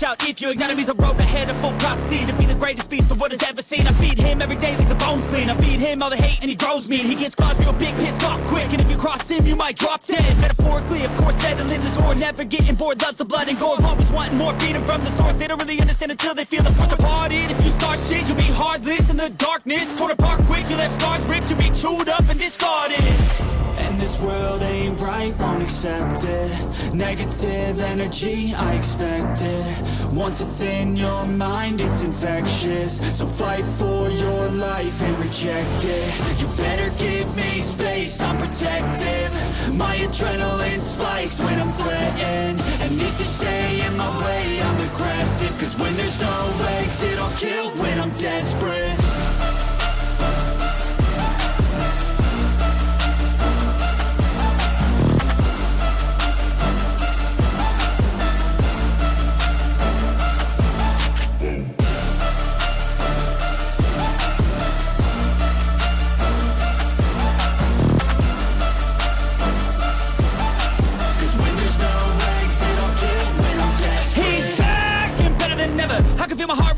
out if you ignite him. He's a road ahead of full prophecy to be the greatest beast the world has ever seen. I feed him every day like the bones clean. I feed him all the hate and he grows me, and he gets claws real big, pissed off quick. And if you cross him, you might drop dead. Metaphorically, of course, settling this war, never getting bored, loves the blood and gore. Always wanting more, feed him from the source. They don't really understand until they feel the force departed. If you start shit, you'll be heartless in the darkness. Torn apart quick, you left scars ripped, you'll be chewed up and discarded. And this world ain't right, won't accept it. Negative energy, I expect it. Once it's in your mind, it's infectious. So fight for your life and reject it. You better give me space, I'm protective. My adrenaline spikes when I'm threatened. And if you stay in my way, I'm aggressive. Cause when there's no exit, I'll kill when I'm desperate.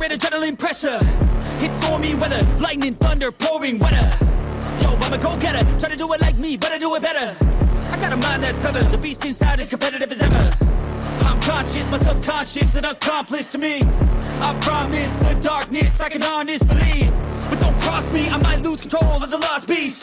Adrenaline pressure, it's stormy weather, lightning, thunder, pouring weather. Yo, I'm a go-getter, try to do it like me, but I do it better. I got a mind that's clever, the beast inside is competitive as ever. I'm conscious, my subconscious an accomplice to me. I promise the darkness I can honest believe. But don't cross me, I might lose control of the lost beast.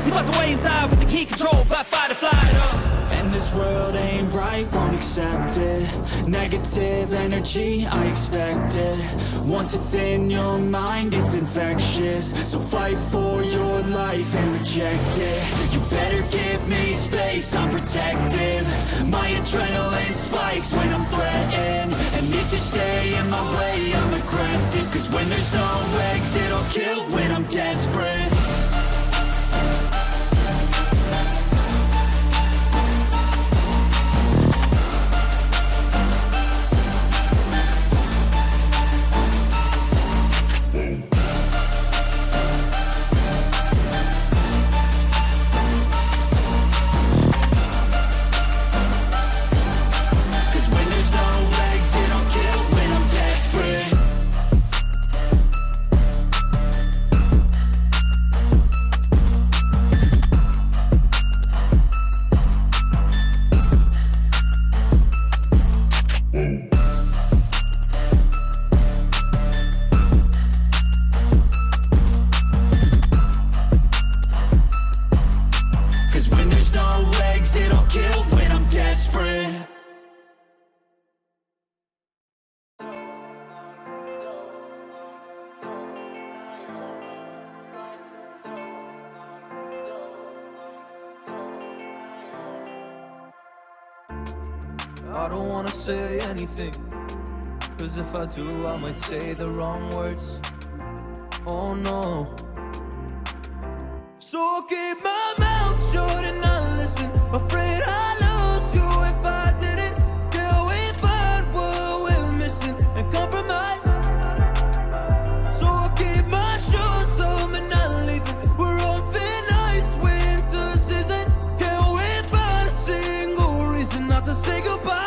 He's locked away inside with the key control by fight or flight. And this world ain't right, won't accept it. Negative energy, I expect it. Once it's in your mind, it's infectious. So fight for your life and reject it. You better give me space, I'm protective. My adrenaline spikes when I'm threatened. And if you stay in my way, I'm aggressive. Cause when there's no exit, I'll kill when I'm desperate. I don't wanna say anything, cause if I do I might say the wrong words. Oh no. So I'll keep my mouth shut and not listen. Afraid I'd lose you if I didn't. Till we find what we're missing and compromise. So I'll keep my shoes on and not leaving. We're on thin ice, winter season. Can we find a single reason not to say goodbye?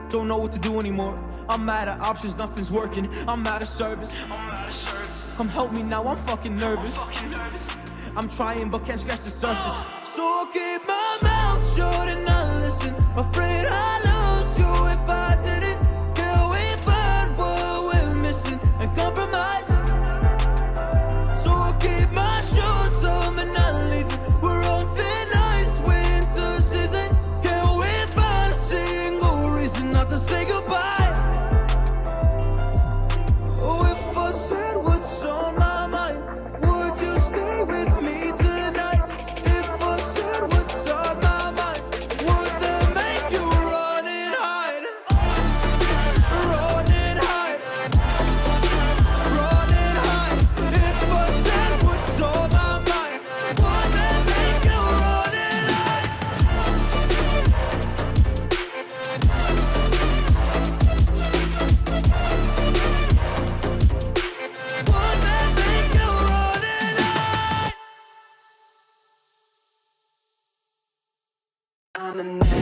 Don't know what to do anymore. I'm out of options, nothing's working. I'm out of service. Come help me now, I'm fucking nervous. I'm trying but can't scratch the surface. So I'll keep my mouth shut and not listen. Afraid I'd lose you if I didn't. Can we find what we're missing and compromise? So I'll keep my shoes on and not leaving. We're on thin ice, winter season. Can we find a single on the net.